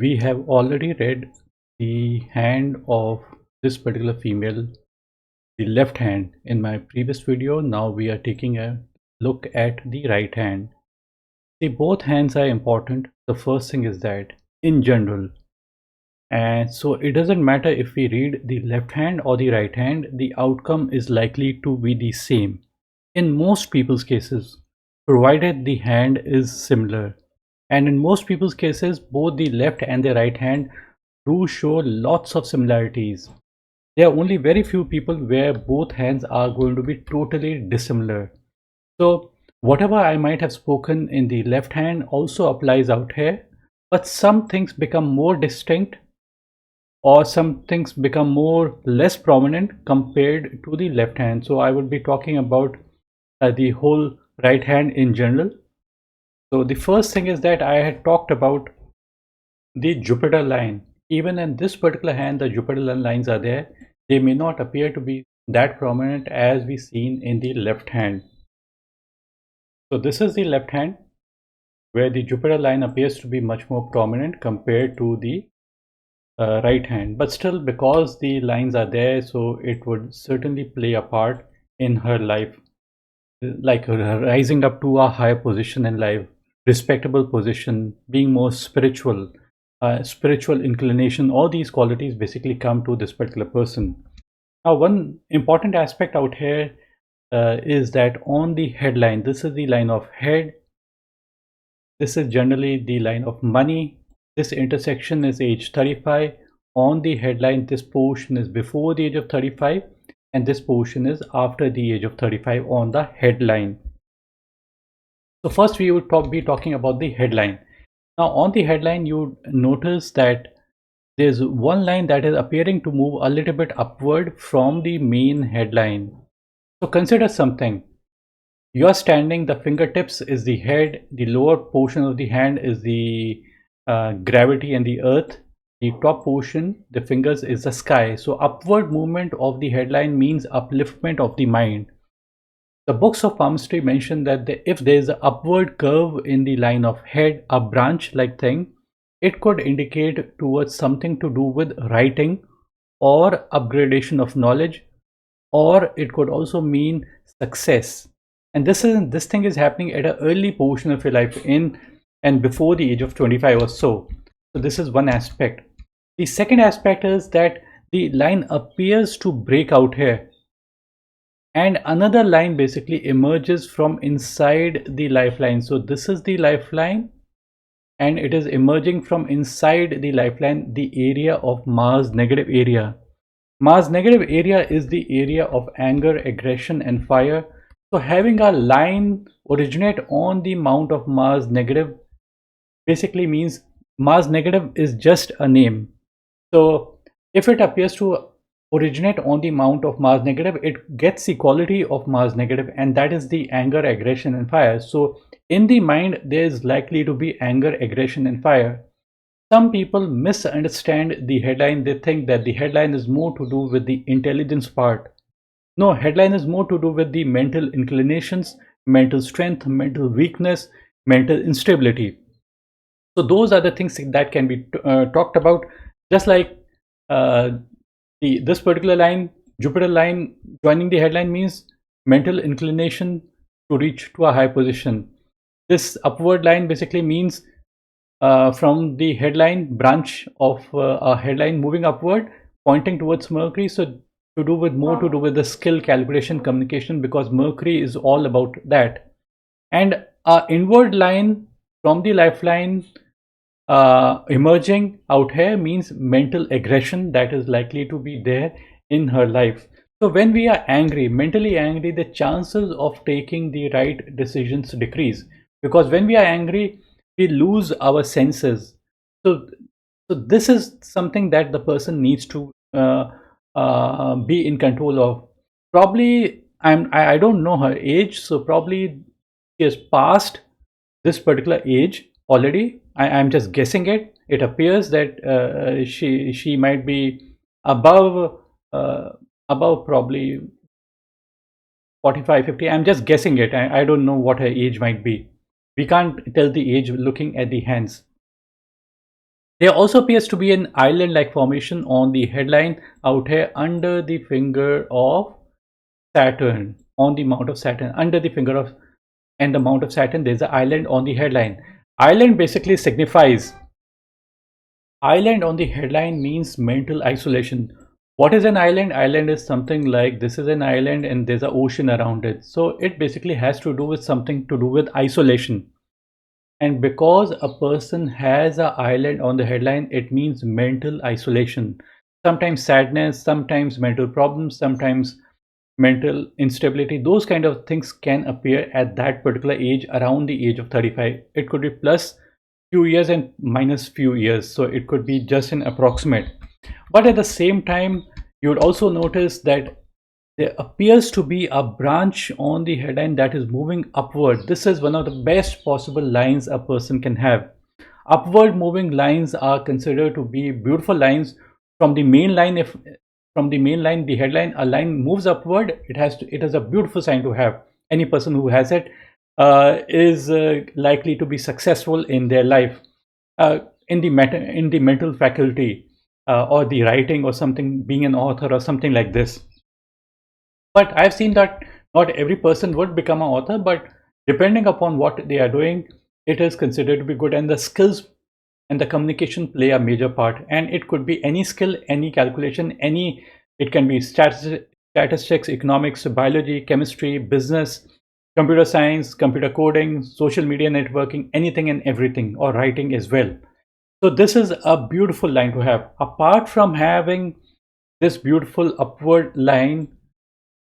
We have already read the hand of this particular female, the left hand, in my previous video. Now we are taking a look at the right hand. See, both hands are important. The first thing is that in general, and so it doesn't matter if we read the left hand or the right hand, the outcome is likely to be the same in most people's cases, provided the hand is similar. And in most people's cases, both the left and the right hand do show lots of similarities. There are only very few people where both hands are going to be totally dissimilar. So whatever I might have spoken in the left hand also applies out here, but some things become more distinct or some things become more less prominent compared to the left hand. So I would be talking about the whole right hand in general. So the first thing is that I had talked about the Jupiter line. Even in this particular hand, the Jupiter lines are there. They may not appear to be that prominent as we seen in the left hand. So this is the left hand where the Jupiter line appears to be much more prominent compared to the right hand. But still, because the lines are there, so it would certainly play a part in her life, like her rising up to a higher position in life, respectable position, being more spiritual, spiritual inclination. All these qualities basically come to this particular person. Now, one important aspect out here is that on the headline, this is the line of head. This is generally the line of money. This intersection is age 35. On the headline, this portion is before the age of 35, and this portion is after the age of 35 on the headline. So first we would be talking about the headline. Now on the headline, you notice that there's one line that is appearing to move a little bit upward from the main headline. So consider something. You are standing, the fingertips is the head, the lower portion of the hand is the gravity and the earth, the top portion, the fingers, is the sky. So upward movement of the headline means upliftment of the mind. The books of palmistry mention that if there is an upward curve in the line of head, a branch like thing, it could indicate towards something to do with writing or upgradation of knowledge, or it could also mean success. And this thing is happening at an early portion of your life, in and before the age of 25 or so. So this is one aspect. The second aspect is that the line appears to break out here, and another line basically emerges from inside the lifeline. So this is the lifeline, and it is emerging from inside the lifeline, the area of Mars negative area. Mars negative area is the area of anger, aggression, and fire. So having a line originate on the mount of Mars negative basically means Mars negative is just a name. So if it appears to originate on the mount of Mars negative, it gets the quality of Mars negative, and that is the anger, aggression, and fire. So in the mind, there is likely to be anger, aggression, and fire. Some people misunderstand the headline. They think that the headline is more to do with the intelligence part. No, headline is more to do with the mental inclinations, mental strength, mental weakness, mental instability. So those are the things that can be talked about. Just like uh, this particular line, Jupiter line, joining the headline means mental inclination to reach to a high position. This upward line basically means from the headline branch of a headline moving upward, pointing towards Mercury. So to do with more to do with the skill, calculation, communication, because Mercury is all about that. And a inward line from the lifeline emerging out here means mental aggression that is likely to be there in her life. So when we are angry, mentally angry, the chances of taking the right decisions decrease, because when we are angry, we lose our senses. So, so this is something that the person needs to be in control of. Probably I don't know her age, so probably she has passed this particular age already. I'm just guessing it. It appears that she might be above above probably 45, 50. I'm just guessing it. I don't know what her age might be. We can't tell the age looking at the hands. There also appears to be an island-like formation on the headline out here under the finger of Saturn, on the mount of Saturn, under the finger of and the mount of Saturn, there's an island on the headline. Island basically signifies, island on the headline means mental isolation. What is an island? Island is something like this is an island and there's an ocean around it. So it basically has to do with something to do with isolation. And because a person has an island on the headline, it means mental isolation. Sometimes sadness, sometimes mental problems, sometimes mental instability. Those kind of things can appear at that particular age, around the age of 35. It could be plus few years and minus few years. So it could be just an approximate. But at the same time, you would also notice that there appears to be a branch on the headline that is moving upward. This is one of the best possible lines a person can have. Upward moving lines are considered to be beautiful lines. From the main line, if from the main line, the headline, a line moves upward, it is a beautiful sign to have. Any person who has it is likely to be successful in their life, in the mental faculty, or the writing or something, being an author or something like this. But I've seen that not every person would become an author, but depending upon what they are doing, it is considered to be good. And the skills and the communication play a major part. And it could be any skill, any calculation, it can be statistics, economics, biology, chemistry, business, computer science, computer coding, social media networking, anything and everything, or writing as well. So this is a beautiful line to have. Apart from having this beautiful upward line,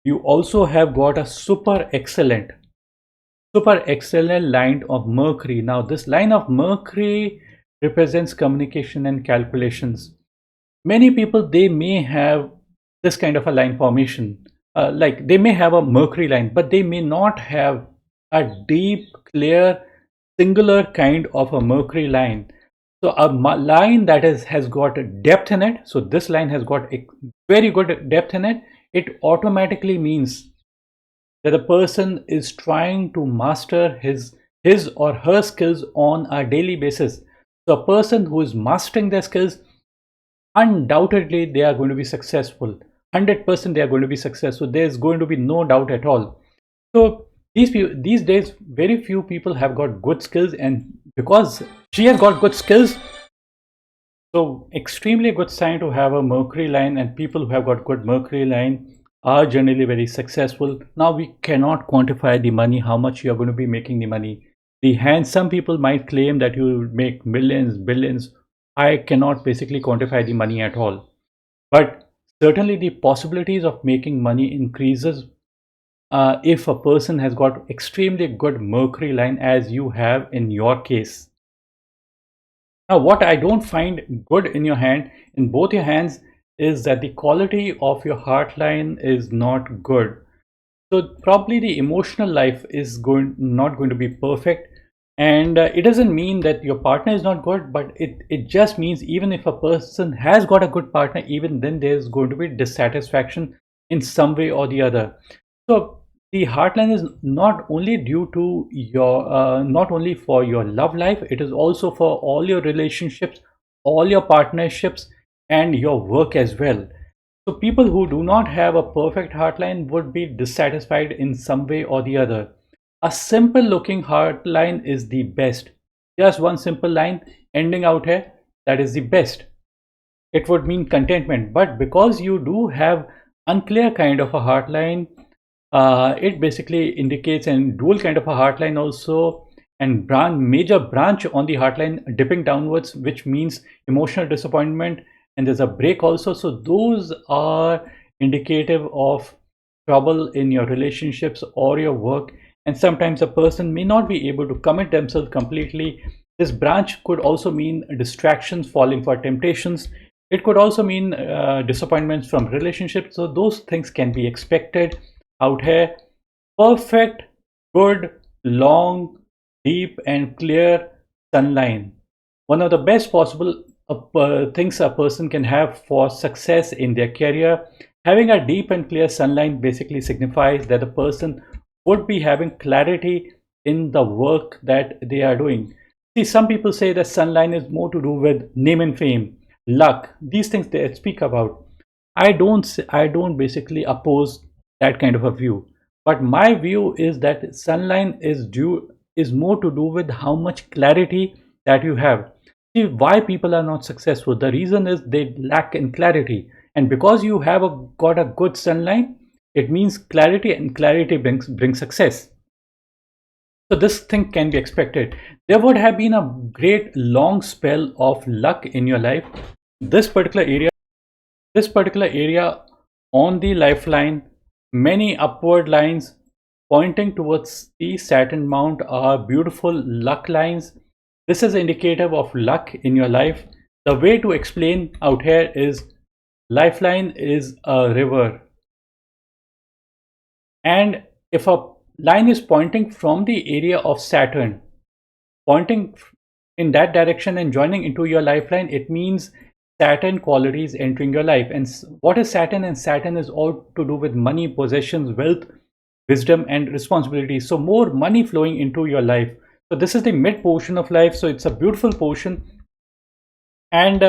you also have got a super excellent line of Mercury. Now this line of Mercury represents communication and calculations. Many people, they may have this kind of a line formation, like they may have a Mercury line, but they may not have a deep, clear, singular kind of a Mercury line. So a line that has got depth in it, so this line has got a very good depth in it, it automatically means that the person is trying to master his or her skills on a daily basis. So a person who is mastering their skills, undoubtedly they are going to be successful. 100% they are going to be successful. There's going to be no doubt at all. So these days, very few people have got good skills, and because she has got good skills, so extremely good sign to have a Mercury line, and people who have got good Mercury line are generally very successful. Now we cannot quantify the money, how much you are going to be making the money. Some people might claim that you will make millions, billions. I cannot basically quantify the money at all. But certainly the possibilities of making money increases if a person has got extremely good Mercury line, as you have in your case. Now, what I don't find good in your hand, in both your hands, is that the quality of your heart line is not good. So probably the emotional life is not going to be perfect. And it doesn't mean that your partner is not good, but it just means even if a person has got a good partner, even then there's going to be dissatisfaction in some way or the other. So the heartline is not only due to your, not only for your love life, it is also for all your relationships, all your partnerships, and your work as well. So people who do not have a perfect heartline would be dissatisfied in some way or the other. A simple looking heartline is the best. Just one simple line ending out here, that is the best. It would mean contentment. But because you do have unclear kind of a heartline, it basically indicates a dual kind of a heartline also, and major branch on the heartline dipping downwards, which means emotional disappointment, and there's a break also. So those are indicative of trouble in your relationships or your work, and sometimes a person may not be able to commit themselves completely. This branch could also mean distractions, falling for temptations. It could also mean disappointments from relationships. So those things can be expected out here. Perfect, good, long, deep and clear sun line. One of the best possible things a person can have for success in their career. Having a deep and clear sunline basically signifies that the person would be having clarity in the work that they are doing. See, some people say that sunline is more to do with name and fame, luck, these things they speak about. I don't basically oppose that kind of a view. But my view is that sunline is more to do with how much clarity that you have. See, why people are not successful. The reason is they lack in clarity. And because you have got a good sunline, it means clarity, and clarity brings success. So this thing can be expected. There would have been a great long spell of luck in your life. This particular area, this particular area on the lifeline, many upward lines pointing towards the Saturn mount are beautiful luck lines. This is indicative of luck in your life. The way to explain out here is lifeline is a river, and if a line is pointing from the area of Saturn, pointing in that direction and joining into your lifeline, it means Saturn qualities entering your life. And what is Saturn? And Saturn is all to do with money, possessions, wealth, wisdom, and responsibility. So more money flowing into your life. So this is the mid portion of life. So it's a beautiful portion, and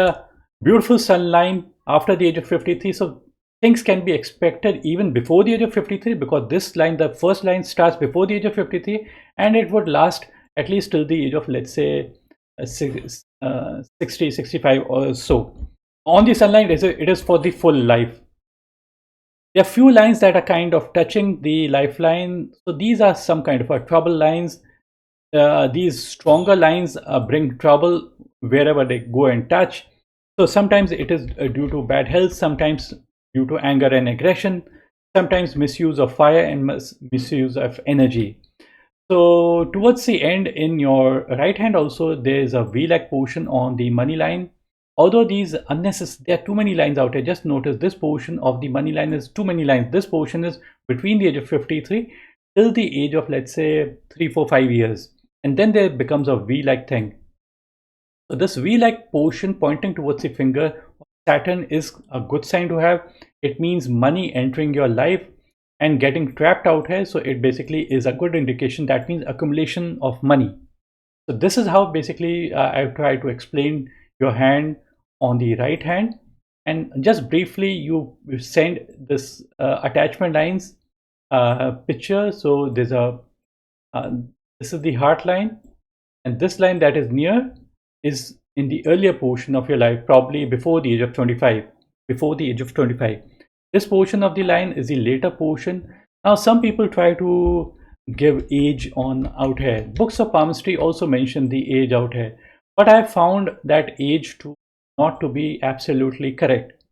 beautiful sun line after the age of 53. So things can be expected even before the age of 53, because this line, the first line, starts before the age of 53, and it would last at least till the age of, let's say, 60, 65 or so. On the sunlight, it is for the full life. There are few lines that are kind of touching the lifeline. So these are some kind of a trouble lines. These stronger lines bring trouble wherever they go and touch. So sometimes it is due to bad health, sometimes due to anger and aggression, sometimes misuse of fire and misuse of energy. So towards the end, in your right hand also, there is a V-like portion on the money line. Although these unnecessary, there are too many lines out here. Just notice this portion of the money line is too many lines. This portion is between the age of 53 till the age of, let's say, 3, 4, 5 years. And then there becomes a V-like thing. So this V-like portion pointing towards the finger of Saturn is a good sign to have. It means money entering your life and getting trapped out here. So it basically is a good indication. That means accumulation of money. So this is how basically I try to explain your hand on the right hand. And just briefly, you send this attachment lines picture. So there's a this is the heart line, and this line that is near is in the earlier portion of your life, probably before the age of 25. Before the age of 25, this portion of the line is the later portion. Now some people try to give age on out here. Books of palmistry also mention the age out here, but I found that age to not to be absolutely correct.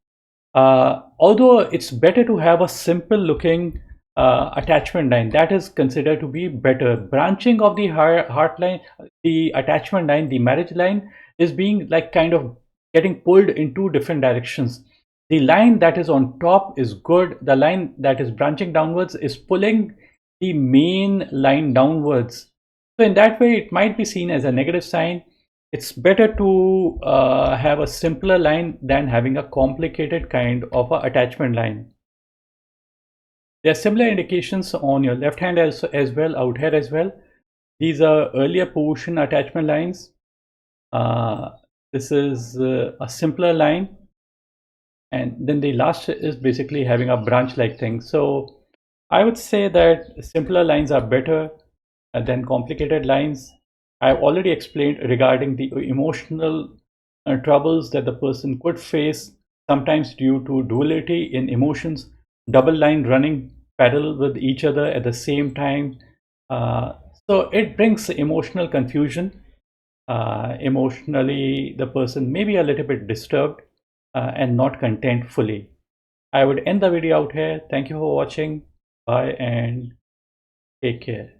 Although it's better to have a simple looking attachment line, that is considered to be better. Branching of the heart line, the attachment line, the marriage line is being like kind of getting pulled in two different directions. The line that is on top is good. The line that is branching downwards is pulling the main line downwards. So in that way, it might be seen as a negative sign. It's better to have a simpler line than having a complicated kind of a attachment line. There are similar indications on your left hand as well, out here as well. These are earlier portion attachment lines. This is a simpler line, and then the last is basically having a branch like thing. So I would say that simpler lines are better than complicated lines. I've already explained regarding the emotional troubles that the person could face, sometimes due to duality in emotions, double line running parallel with each other at the same time. So it brings emotional confusion. Emotionally, the person may be a little bit disturbed and not content fully. I would end the video out here. Thank you for watching. Bye and take care.